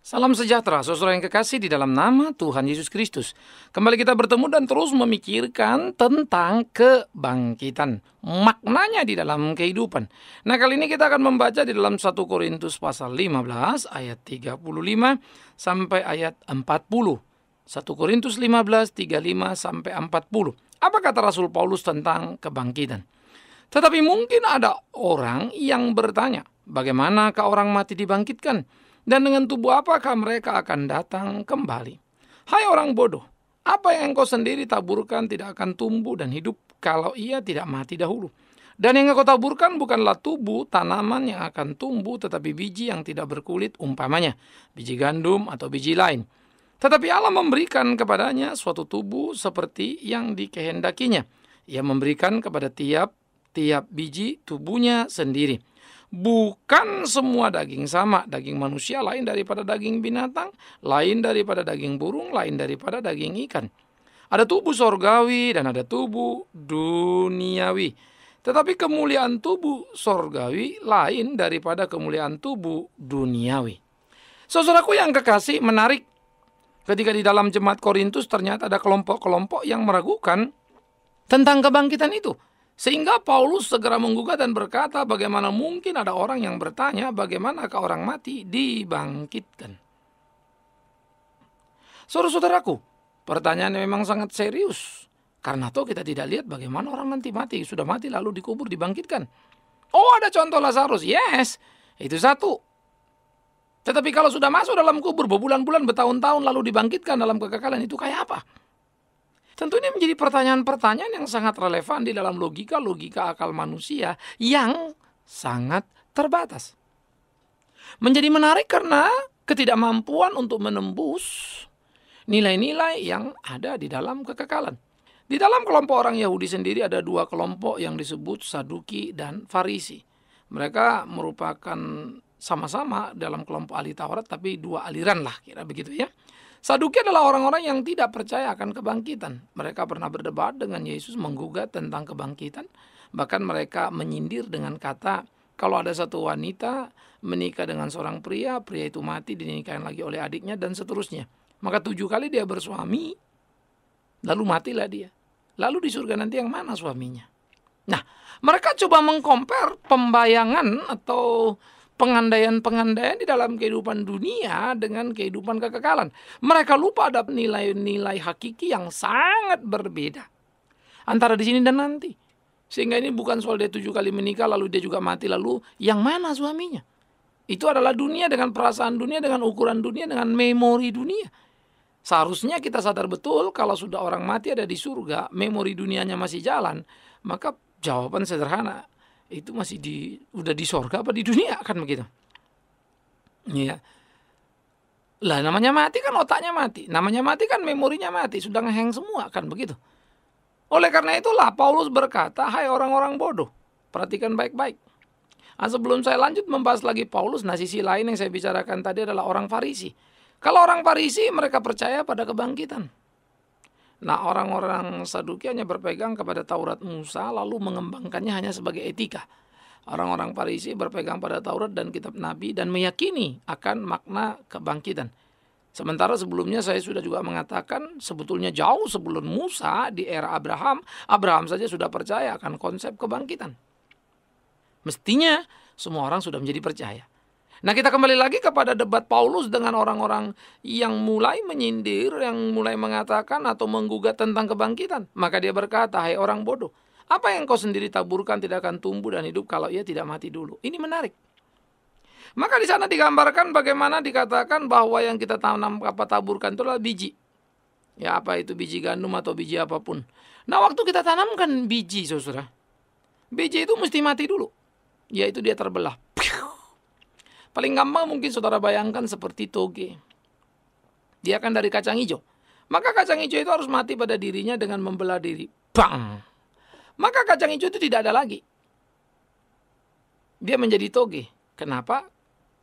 Salam sejahtera, saudara yang kekasih di dalam nama Tuhan Yesus Kristus. Kembali kita bertemu dan terus memikirkan tentang kebangkitan. Maknanya di dalam kehidupan. Nah, kali ini kita akan membaca di dalam 1 Korintus pasal 15 ayat 35 sampai ayat 40. 1 Korintus 15, 35 sampai 40. Apa kata Rasul Paulus tentang kebangkitan? Tetapi mungkin ada orang yang bertanya, bagaimanakah orang mati dibangkitkan? Dan dengan tubuh apakah mereka akan datang kembali? Hai orang bodoh, apa yang engkau sendiri taburkan tidak akan tumbuh dan hidup kalau ia tidak mati dahulu. Dan yang engkau taburkan bukanlah tubuh tanaman yang akan tumbuh, tetapi biji yang tidak berkulit, umpamanya biji gandum atau biji lain. Tetapi Allah memberikan kepadanya suatu tubuh seperti yang dikehendakinya. Ia memberikan kepada tiap biji tubuhnya sendiri. Bukan semua daging sama. Daging manusia lain daripada daging binatang, lain daripada daging burung, lain daripada daging ikan. Ada tubuh sorgawi dan ada tubuh duniawi. Tetapi kemuliaan tubuh sorgawi lain daripada kemuliaan tubuh duniawi. Saudaraku yang kekasih, menarik ketika di dalam jemaat Korintus ternyata ada kelompok-kelompok yang meragukan tentang kebangkitan itu. Sehingga Paulus segera menggugat dan berkata, bagaimana mungkin ada orang yang bertanya, bagaimanakah orang mati dibangkitkan? Saudara-saudaraku, pertanyaannya memang sangat serius. Karena toh kita tidak lihat bagaimana orang nanti mati. Sudah mati lalu dikubur, dibangkitkan. Oh, ada contoh Lazarus. Yes, itu satu. Tetapi kalau sudah masuk dalam kubur berbulan-bulan, bertahun-tahun lalu dibangkitkan dalam kekekalan, itu kayak apa? Tentu ini menjadi pertanyaan-pertanyaan yang sangat relevan di dalam logika akal manusia yang sangat terbatas. Menjadi menarik karena ketidakmampuan untuk menembus nilai-nilai yang ada di dalam kekekalan. Di dalam kelompok orang Yahudi sendiri ada dua kelompok yang disebut Saduki dan Farisi. Mereka merupakan sama-sama dalam kelompok ahli Taurat, tapi dua aliran lah, kira begitu ya. Saduki adalah orang-orang yang tidak percaya akan kebangkitan. Mereka pernah berdebat dengan Yesus, menggugat tentang kebangkitan. Bahkan mereka menyindir dengan kata, kalau ada satu wanita menikah dengan seorang pria, pria itu mati, dinikahin lagi oleh adiknya, dan seterusnya. Maka 7 kali dia bersuami, lalu matilah dia. Lalu di surga nanti yang mana suaminya? Nah, mereka coba mengcompare pembayangan atau pengandaian-pengandaian di dalam kehidupan dunia dengan kehidupan kekekalan. Mereka lupa ada nilai-nilai hakiki yang sangat berbeda antara di sini dan nanti. Sehingga ini bukan soal dia 7 kali menikah lalu dia juga mati, lalu yang mana suaminya? Itu adalah dunia dengan perasaan dunia, dengan ukuran dunia, dengan memori dunia. Seharusnya kita sadar betul kalau sudah orang mati ada di surga, memori dunianya masih jalan, maka jawaban sederhana, itu masih udah di sorga apa di dunia, kan begitu. Iya. Lah namanya mati kan otaknya mati. Namanya mati kan memorinya mati, sudah ngeheng semua, kan begitu. Oleh karena itulah Paulus berkata, hai orang-orang bodoh, perhatikan baik-baik. Nah, sebelum saya lanjut membahas lagi Paulus, nah sisi lain yang saya bicarakan tadi adalah orang Farisi. Kalau orang Farisi mereka percaya pada kebangkitan. Nah, orang-orang Saduki hanya berpegang kepada Taurat Musa lalu mengembangkannya hanya sebagai etika. Orang-orang Farisi berpegang pada Taurat dan kitab Nabi dan meyakini akan makna kebangkitan. Sementara sebelumnya saya sudah juga mengatakan sebetulnya jauh sebelum Musa di era Abraham, Abraham saja sudah percaya akan konsep kebangkitan. Mestinya semua orang sudah menjadi percaya. Nah, kita kembali lagi kepada debat Paulus dengan orang-orang yang mulai menyindir, yang mulai mengatakan atau menggugat tentang kebangkitan. Maka dia berkata, hai orang bodoh, apa yang kau sendiri taburkan tidak akan tumbuh dan hidup kalau ia tidak mati dulu. Ini menarik. Maka di sana digambarkan bagaimana dikatakan bahwa yang kita tanam taburkan itu adalah biji. Ya, apa itu biji gandum atau biji apapun. Nah, waktu kita tanamkan biji, saudara, biji itu mesti mati dulu. Yaitu dia terbelah. Paling gampang mungkin saudara bayangkan seperti toge. Dia kan dari kacang hijau. Maka kacang hijau itu harus mati pada dirinya dengan membelah diri. Bang! Maka kacang hijau itu tidak ada lagi. Dia menjadi toge. Kenapa?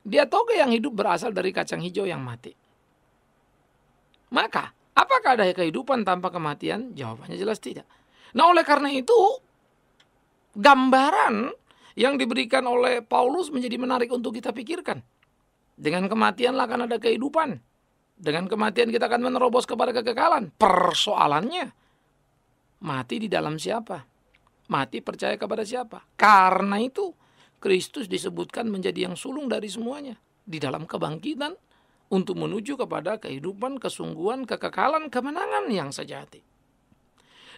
Dia toge yang hidup berasal dari kacang hijau yang mati. Maka, apakah ada kehidupan tanpa kematian? Jawabannya jelas tidak. Nah, oleh karena itu, gambaran yang diberikan oleh Paulus menjadi menarik untuk kita pikirkan. Dengan kematianlah akan ada kehidupan. Dengan kematian kita akan menerobos kepada kekekalan. Persoalannya, mati di dalam siapa? Mati percaya kepada siapa? Karena itu, Kristus disebutkan menjadi yang sulung dari semuanya. Di dalam kebangkitan, untuk menuju kepada kehidupan, kesungguhan, kekekalan, kemenangan yang sejati.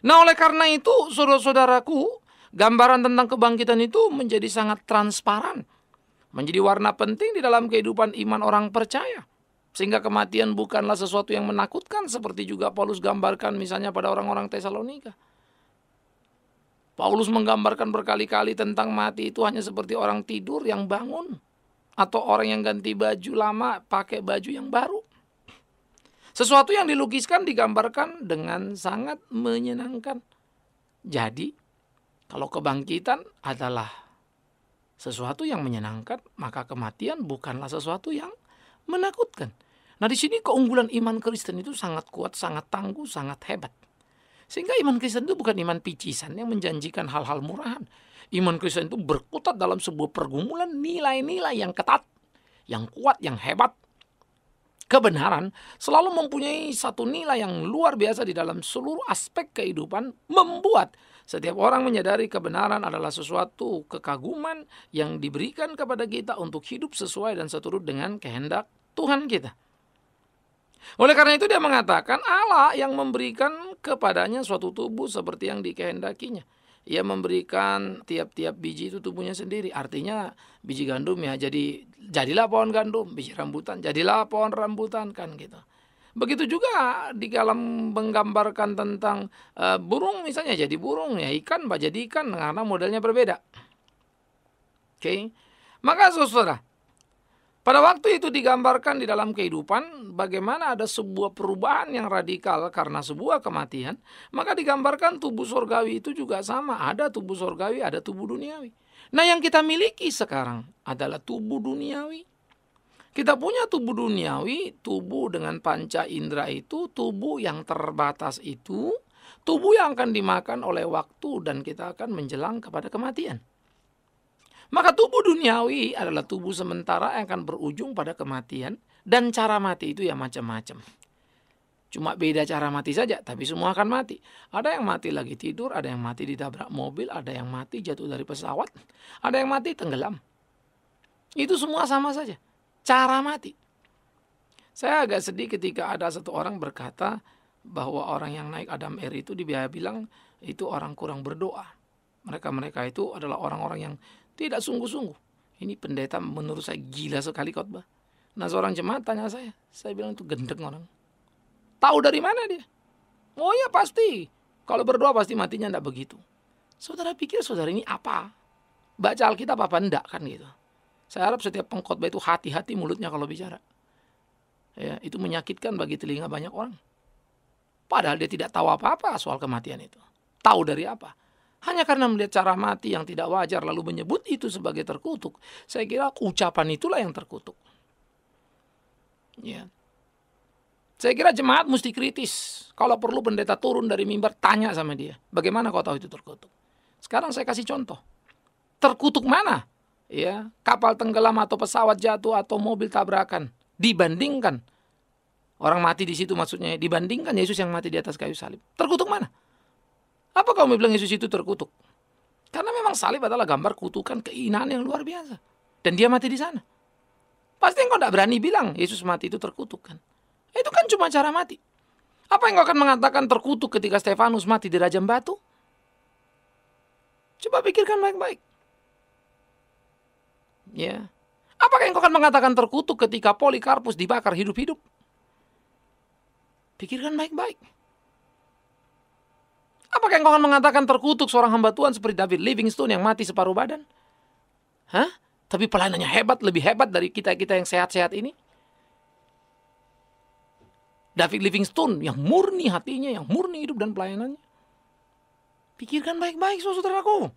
Nah, oleh karena itu, saudara-saudaraku, gambaran tentang kebangkitan itu menjadi sangat transparan. Menjadi warna penting di dalam kehidupan iman orang percaya. Sehingga kematian bukanlah sesuatu yang menakutkan, seperti juga Paulus gambarkan misalnya pada orang-orang Tesalonika. Paulus menggambarkan berkali-kali tentang mati itu hanya seperti orang tidur yang bangun. Atau orang yang ganti baju lama pakai baju yang baru. Sesuatu yang dilukiskan digambarkan dengan sangat menyenangkan. Jadi, kalau kebangkitan adalah sesuatu yang menyenangkan, maka kematian bukanlah sesuatu yang menakutkan. Nah, di sini keunggulan iman Kristen itu sangat kuat, sangat tangguh, sangat hebat. Sehingga iman Kristen itu bukan iman picisan yang menjanjikan hal-hal murahan. Iman Kristen itu berkutat dalam sebuah pergumulan nilai-nilai yang ketat, yang kuat, yang hebat. Kebenaran selalu mempunyai satu nilai yang luar biasa di dalam seluruh aspek kehidupan, membuat setiap orang menyadari kebenaran adalah sesuatu kekaguman yang diberikan kepada kita untuk hidup sesuai dan seturut dengan kehendak Tuhan kita. Oleh karena itu dia mengatakan Allah yang memberikan kepadanya suatu tubuh seperti yang dikehendakinya. Ia memberikan tiap-tiap biji itu tubuhnya sendiri. Artinya biji gandum ya jadilah pohon gandum, biji rambutan jadilah pohon rambutan, kan gitu. Begitu juga di dalam menggambarkan tentang burung misalnya jadi burung, ya ikan jadi ikan karena modelnya berbeda. Oke. Maka saudara, pada waktu itu digambarkan di dalam kehidupan bagaimana ada sebuah perubahan yang radikal karena sebuah kematian. Maka digambarkan tubuh surgawi itu juga sama. Ada tubuh surgawi, ada tubuh duniawi. Nah, yang kita miliki sekarang adalah tubuh duniawi. Kita punya tubuh duniawi, tubuh dengan panca indera itu, tubuh yang terbatas itu, tubuh yang akan dimakan oleh waktu dan kita akan menjelang kepada kematian. Maka tubuh duniawi adalah tubuh sementara yang akan berujung pada kematian. Dan cara mati itu ya macam-macam. Cuma beda cara mati saja, tapi semua akan mati. Ada yang mati lagi tidur, ada yang mati ditabrak mobil, ada yang mati jatuh dari pesawat, ada yang mati tenggelam. Itu semua sama saja, cara mati. Saya agak sedih ketika ada satu orang berkata bahwa orang yang naik Adam Air itu dia bilang itu orang kurang berdoa. Mereka itu adalah orang-orang yang tidak sungguh-sungguh. Ini pendeta menurut saya gila sekali khotbah. Nah, seorang jemaat tanya saya bilang itu gendeng orang. Tahu dari mana dia? Oh ya pasti, kalau berdoa pasti matinya enggak begitu. Saudara pikir saudara ini apa? Baca Alkitab apa enggak kan gitu. Saya harap setiap pengkhotbah itu hati-hati mulutnya kalau bicara. Ya, itu menyakitkan bagi telinga banyak orang. Padahal dia tidak tahu apa-apa soal kematian itu. Tahu dari apa? Hanya karena melihat cara mati yang tidak wajar lalu menyebut itu sebagai terkutuk. Saya kira ucapan itulah yang terkutuk. Ya. Saya kira jemaat mesti kritis. Kalau perlu pendeta turun dari mimbar tanya sama dia. Bagaimana kau tahu itu terkutuk? Sekarang saya kasih contoh. Terkutuk mana? Ya, kapal tenggelam atau pesawat jatuh atau mobil tabrakan. Dibandingkan. Orang mati di situ maksudnya. Dibandingkan Yesus yang mati di atas kayu salib. Terkutuk mana? Apa kamu bilang Yesus itu terkutuk? Karena memang salib adalah gambar kutukan kehinaan yang luar biasa. Dan dia mati di sana. Pasti engkau tidak berani bilang Yesus mati itu terkutuk kan? Itu kan cuma cara mati. Apa engkau akan mengatakan terkutuk ketika Stefanus mati di rajam batu? Coba pikirkan baik-baik. Ya. Apakah engkau akan mengatakan terkutuk ketika Polikarpus dibakar hidup-hidup? Pikirkan baik-baik. Apakah engkau akan mengatakan terkutuk seorang hamba Tuhan seperti David Livingstone yang mati separuh badan? Hah? Tapi pelayanannya hebat, lebih hebat dari kita-kita yang sehat-sehat ini. David Livingstone yang murni hatinya, yang murni hidup dan pelayanannya. Pikirkan baik-baik saudaraku.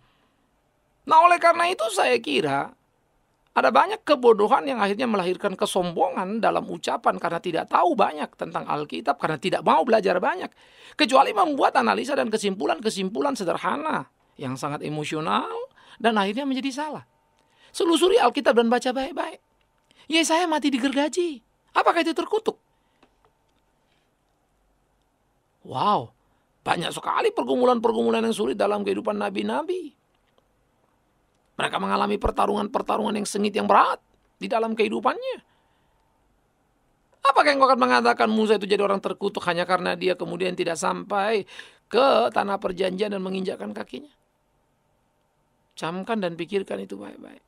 Nah, oleh karena itu saya kira ada banyak kebodohan yang akhirnya melahirkan kesombongan dalam ucapan karena tidak tahu banyak tentang Alkitab, karena tidak mau belajar banyak. Kecuali membuat analisa dan kesimpulan-kesimpulan sederhana yang sangat emosional dan akhirnya menjadi salah. Selusuri Alkitab dan baca baik-baik. Yesaya mati digergaji. Apakah itu terkutuk? Wow, banyak sekali pergumulan-pergumulan yang sulit dalam kehidupan nabi-nabi. Mereka mengalami pertarungan-pertarungan yang sengit, yang berat di dalam kehidupannya. Apakah engkau akan mengatakan Musa itu jadi orang terkutuk hanya karena dia kemudian tidak sampai ke tanah perjanjian dan menginjakkan kakinya? Camkan dan pikirkan itu baik-baik.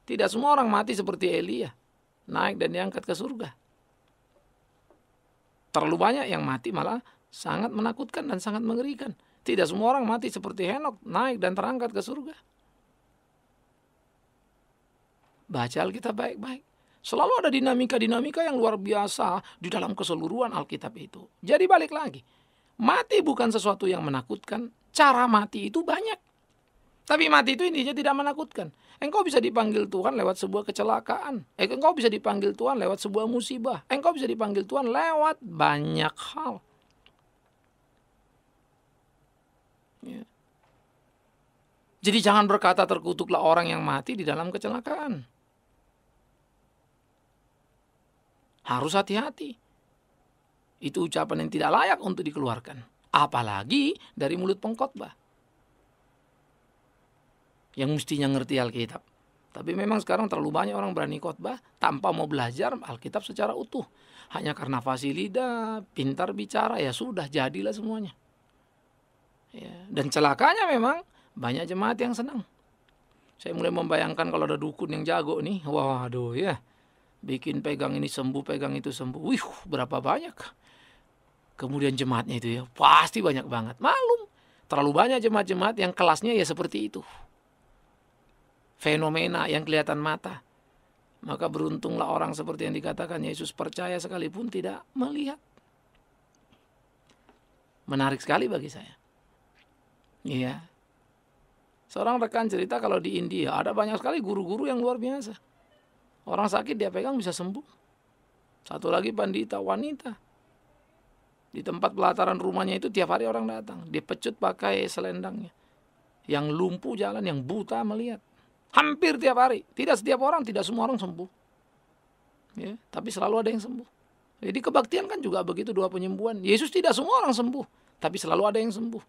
Tidak semua orang mati seperti Elia, naik dan diangkat ke surga. Terlalu banyak yang mati malah sangat menakutkan dan sangat mengerikan. Tidak semua orang mati seperti Henokh, naik dan terangkat ke surga. Baca Alkitab baik-baik. Selalu ada dinamika-dinamika yang luar biasa di dalam keseluruhan Alkitab itu. Jadi balik lagi, mati bukan sesuatu yang menakutkan. Cara mati itu banyak. Tapi mati itu intinya tidak menakutkan. Engkau bisa dipanggil Tuhan lewat sebuah kecelakaan. Engkau bisa dipanggil Tuhan lewat sebuah musibah. Engkau bisa dipanggil Tuhan lewat banyak hal. Ya. Jadi jangan berkata terkutuklah orang yang mati di dalam kecelakaan. Harus hati-hati. Itu ucapan yang tidak layak untuk dikeluarkan. Apalagi dari mulut pengkhotbah yang mestinya ngerti Alkitab. Tapi memang sekarang terlalu banyak orang berani khotbah tanpa mau belajar Alkitab secara utuh. Hanya karena fasih lidah, pintar bicara, ya sudah, jadilah semuanya. Ya. Dan celakanya memang banyak jemaat yang senang. Saya mulai membayangkan kalau ada dukun yang jago nih, waduh ya, bikin pegang ini sembuh, pegang itu sembuh. Wih, berapa banyak. Kemudian jemaatnya itu ya, pasti banyak banget. Malum, terlalu banyak jemaat-jemaat yang kelasnya ya seperti itu. Fenomena yang kelihatan mata. Maka beruntunglah orang seperti yang dikatakan Yesus, percaya sekalipun tidak melihat. Menarik sekali bagi saya. Iya. Seorang rekan cerita kalau di India ada banyak sekali guru-guru yang luar biasa. Orang sakit dia pegang bisa sembuh. Satu lagi pandita wanita. Di tempat pelataran rumahnya itu tiap hari orang datang. Dia pecut pakai selendangnya. Yang lumpuh jalan, yang buta melihat. Hampir tiap hari. Tidak setiap orang, tidak semua orang sembuh. Ya, tapi selalu ada yang sembuh. Jadi kebaktian kan juga begitu, doa penyembuhan. Yesus tidak semua orang sembuh, tapi selalu ada yang sembuh.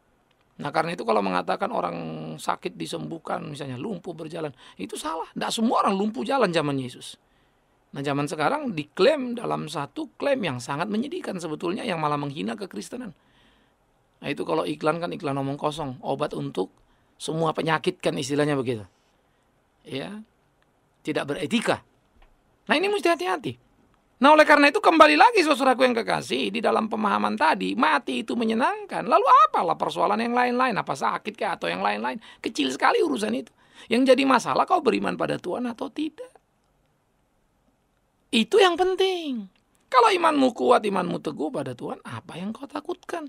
Nah karena itu kalau mengatakan orang sakit disembuhkan, misalnya lumpuh berjalan, itu salah. Tidak semua orang lumpuh jalan zaman Yesus. Nah zaman sekarang diklaim dalam satu klaim yang sangat menyedihkan sebetulnya, yang malah menghina kekristenan. Nah itu kalau iklan kan iklan omong kosong, obat untuk semua penyakit kan istilahnya begitu. Ya, tidak beretika. Nah ini mesti hati-hati. Nah oleh karena itu kembali lagi saudaraku yang kekasih, di dalam pemahaman tadi, mati itu menyenangkan. Lalu apalah persoalan yang lain-lain? Apa sakit kah atau yang lain-lain? Kecil sekali urusan itu. Yang jadi masalah kau beriman pada Tuhan atau tidak. Itu yang penting. Kalau imanmu kuat, imanmu teguh pada Tuhan, apa yang kau takutkan?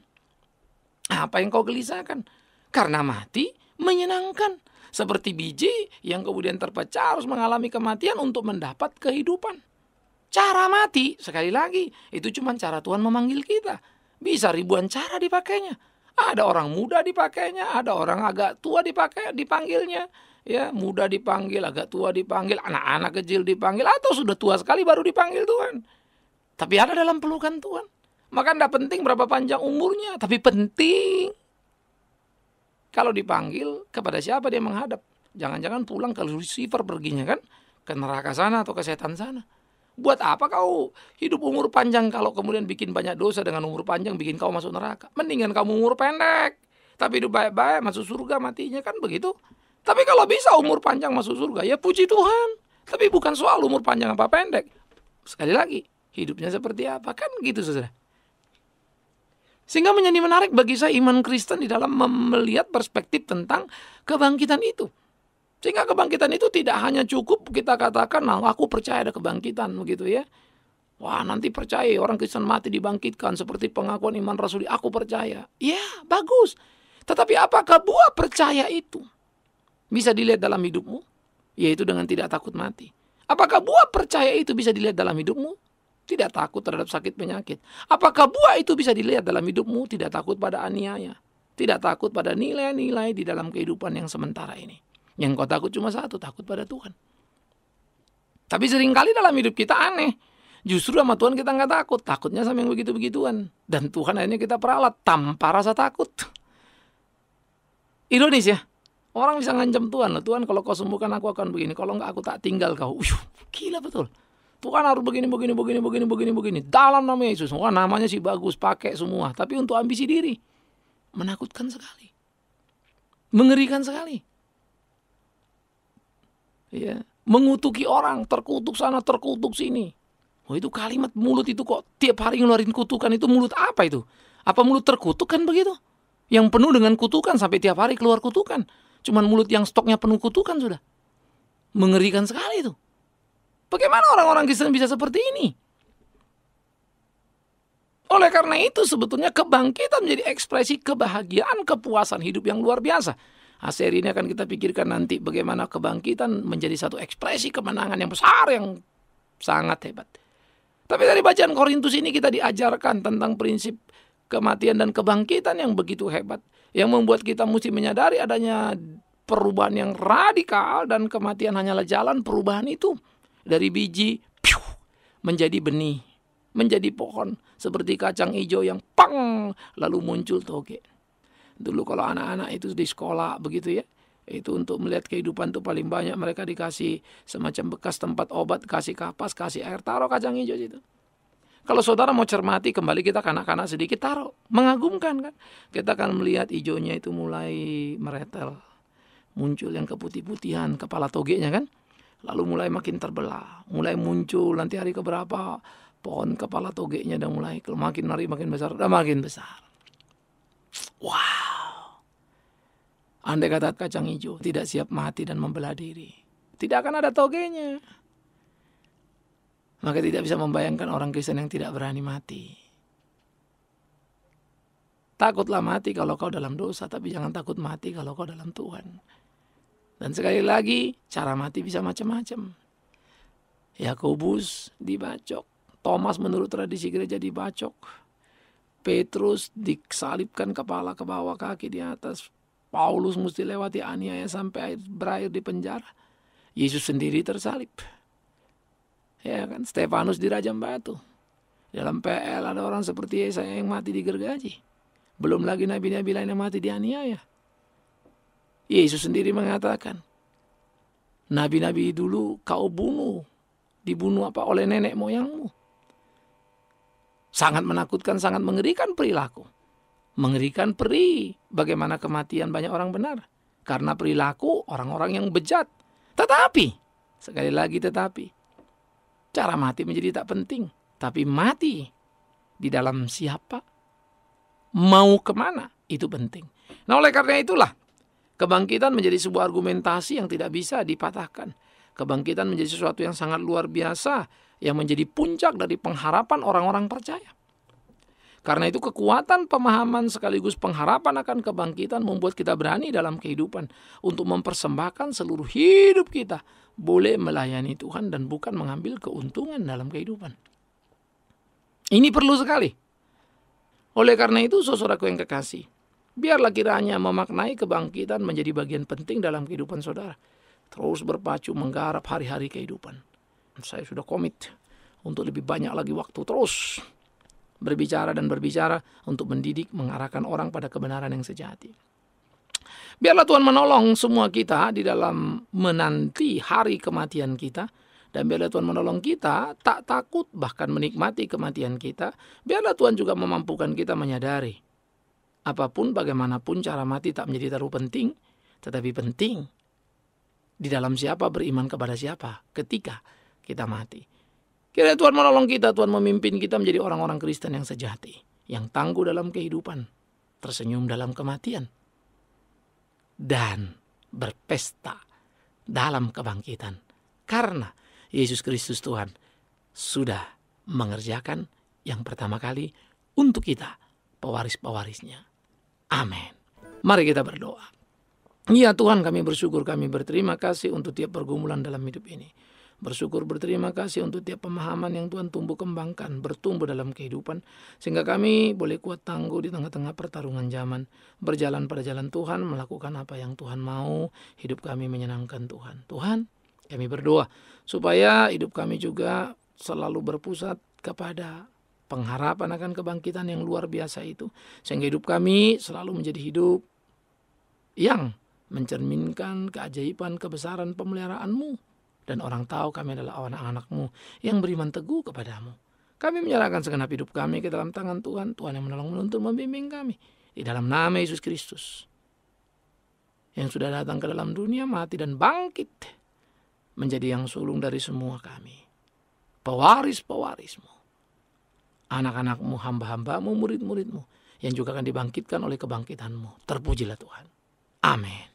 Apa yang kau gelisahkan? Karena mati menyenangkan. Seperti biji yang kemudian terpecah harus mengalami kematian untuk mendapat kehidupan. Cara mati, sekali lagi, itu cuma cara Tuhan memanggil kita. Bisa ribuan cara dipakainya. Ada orang muda dipakainya, ada orang agak tua dipanggilnya. Ya, muda dipanggil, agak tua dipanggil, anak-anak kecil dipanggil, atau sudah tua sekali baru dipanggil Tuhan. Tapi ada dalam pelukan Tuhan. Maka tidak penting berapa panjang umurnya, tapi penting kalau dipanggil, kepada siapa dia menghadap. Jangan-jangan pulang ke Lucifer perginya kan. Ke neraka sana atau ke setan sana. Buat apa kau hidup umur panjang kalau kemudian bikin banyak dosa dengan umur panjang bikin kau masuk neraka. Mendingan kamu umur pendek. Tapi hidup baik-baik masuk surga matinya kan begitu. Tapi kalau bisa umur panjang masuk surga ya puji Tuhan. Tapi bukan soal umur panjang apa pendek. Sekali lagi, hidupnya seperti apa kan gitu saudara. Sehingga menjadi menarik bagi saya iman Kristen di dalam melihat perspektif tentang kebangkitan itu. Sehingga kebangkitan itu tidak hanya cukup kita katakan, nah aku percaya ada kebangkitan begitu ya. Wah nanti percaya orang Kristen mati dibangkitkan seperti pengakuan iman rasuli, aku percaya. Ya bagus. Tetapi apakah buah percaya itu bisa dilihat dalam hidupmu? Yaitu dengan tidak takut mati. Apakah buah percaya itu bisa dilihat dalam hidupmu? Tidak takut terhadap sakit penyakit. Apakah buah itu bisa dilihat dalam hidupmu? Tidak takut pada aniaya. Tidak takut pada nilai-nilai di dalam kehidupan yang sementara ini. Yang kau takut cuma satu, takut pada Tuhan. Tapi seringkali dalam hidup kita aneh. Justru sama Tuhan kita nggak takut. Takutnya sama yang begitu-begituan. Dan Tuhan akhirnya kita peralat tanpa rasa takut. Ironis ya. Orang bisa ngancam Tuhan. Tuhan kalau kau sembuhkan aku akan begini. Kalau nggak aku tak tinggal kau. Gila betul. Tuhan harus begini. Dalam nama Yesus. Wah, namanya sih bagus. Pakai semua. Tapi untuk ambisi diri. Menakutkan sekali. Mengerikan sekali. Ya. Mengutuki orang. Terkutuk sana, terkutuk sini. Oh, itu kalimat mulut itu kok tiap hari ngeluarin kutukan. Itu mulut apa itu? Apa mulut terkutuk kan begitu? Yang penuh dengan kutukan sampai tiap hari keluar kutukan. Cuman mulut yang stoknya penuh kutukan sudah. Mengerikan sekali itu. Bagaimana orang-orang Kristen bisa seperti ini? Oleh karena itu sebetulnya kebangkitan menjadi ekspresi kebahagiaan, kepuasan hidup yang luar biasa. Seri ini akan kita pikirkan nanti bagaimana kebangkitan menjadi satu ekspresi kemenangan yang besar, yang sangat hebat. Tapi dari bacaan Korintus ini kita diajarkan tentang prinsip kematian dan kebangkitan yang begitu hebat. Yang membuat kita mesti menyadari adanya perubahan yang radikal dan kematian hanyalah jalan perubahan itu. Dari biji menjadi benih, menjadi pohon. Seperti kacang hijau yang pang lalu muncul toge. Dulu kalau anak-anak itu di sekolah begitu ya. Itu untuk melihat kehidupan itu paling banyak mereka dikasih semacam bekas tempat obat, kasih kapas, kasih air, taruh kacang hijau situ. Kalau saudara mau cermati kembali kita kanak-kanak sedikit taruh, mengagumkan kan. Kita akan melihat hijaunya itu mulai meretel, muncul yang keputih-putihan kepala togenya kan. Lalu mulai makin terbelah, mulai muncul nanti hari keberapa pohon kepala togenya dan mulai makin hari makin besar dan makin besar. Wow. Andai kata kacang hijau tidak siap mati dan membelah diri, tidak akan ada togenya. Maka tidak bisa membayangkan orang Kristen yang tidak berani mati. Takutlah mati kalau kau dalam dosa, tapi jangan takut mati kalau kau dalam Tuhan. Dan sekali lagi, cara mati bisa macam-macam. Yakobus dibacok, Thomas menurut tradisi gereja dibacok, Petrus disalibkan kepala ke bawah, kaki di atas, Paulus mesti lewati aniaya sampai berakhir di penjara. Yesus sendiri tersalib. Ya kan, Stefanus dirajam batu. Dalam PL ada orang seperti Yesaya yang mati digergaji. Belum lagi nabi-nabi lain yang mati dianiaya. Yesus sendiri mengatakan, nabi-nabi dulu kau bunuh. Dibunuh apa oleh nenek moyangmu. Sangat menakutkan, sangat mengerikan perilaku. Mengerikan bagaimana kematian banyak orang benar. Karena perilaku orang-orang yang bejat. Tetapi, sekali lagi tetapi, cara mati menjadi tak penting. Tapi mati di dalam siapa, mau kemana, itu penting. Nah oleh karena itulah, kebangkitan menjadi sebuah argumentasi yang tidak bisa dipatahkan. Kebangkitan menjadi sesuatu yang sangat luar biasa, yang menjadi puncak dari pengharapan orang-orang percaya. Karena itu kekuatan pemahaman sekaligus pengharapan akan kebangkitan membuat kita berani dalam kehidupan untuk mempersembahkan seluruh hidup kita boleh melayani Tuhan dan bukan mengambil keuntungan dalam kehidupan. Ini perlu sekali. Oleh karena itu saudaraku yang kekasih, biarlah kiranya memaknai kebangkitan menjadi bagian penting dalam kehidupan saudara. Terus berpacu menggarap hari-hari kehidupan. Saya sudah komit untuk lebih banyak lagi waktu terus berbicara untuk mendidik, mengarahkan orang pada kebenaran yang sejati. Biarlah Tuhan menolong semua kita di dalam menanti hari kematian kita. Dan biarlah Tuhan menolong kita tak takut bahkan menikmati kematian kita. Biarlah Tuhan juga memampukan kita menyadari apapun bagaimanapun cara mati tak menjadi terlalu penting. Tetapi penting di dalam siapa beriman kepada siapa ketika kita mati. Kiranya Tuhan menolong kita, Tuhan memimpin kita menjadi orang-orang Kristen yang sejati, yang tangguh dalam kehidupan, tersenyum dalam kematian, dan berpesta dalam kebangkitan. Karena Yesus Kristus Tuhan sudah mengerjakan yang pertama kali untuk kita, pewaris-pewarisnya. Amin. Mari kita berdoa. Ya Tuhan, kami bersyukur, kami berterima kasih untuk tiap pergumulan dalam hidup ini. Bersyukur, berterima kasih untuk tiap pemahaman yang Tuhan tumbuh kembangkan, bertumbuh dalam kehidupan. Sehingga kami boleh kuat tangguh di tengah-tengah pertarungan zaman. Berjalan pada jalan Tuhan, melakukan apa yang Tuhan mau. Hidup kami menyenangkan Tuhan. Tuhan, Kami berdoa supaya hidup kami juga selalu berpusat kepada pengharapan akan kebangkitan yang luar biasa itu. Sehingga hidup kami selalu menjadi hidup yang mencerminkan keajaiban kebesaran pemeliharaan-Mu. Dan orang tahu kami adalah anak-anak-Mu yang beriman teguh kepadamu. Kami menyerahkan segenap hidup kami ke dalam tangan Tuhan. Tuhan yang menolong menuntun membimbing kami. Di dalam nama Yesus Kristus. Yang sudah datang ke dalam dunia, mati dan bangkit. Menjadi yang sulung dari semua kami. Pewaris-pewaris-Mu. Anak-anak-Mu, hamba-hamba-Mu, murid-murid-Mu. Yang juga akan dibangkitkan oleh kebangkitan-Mu. Terpujilah Tuhan. Amin.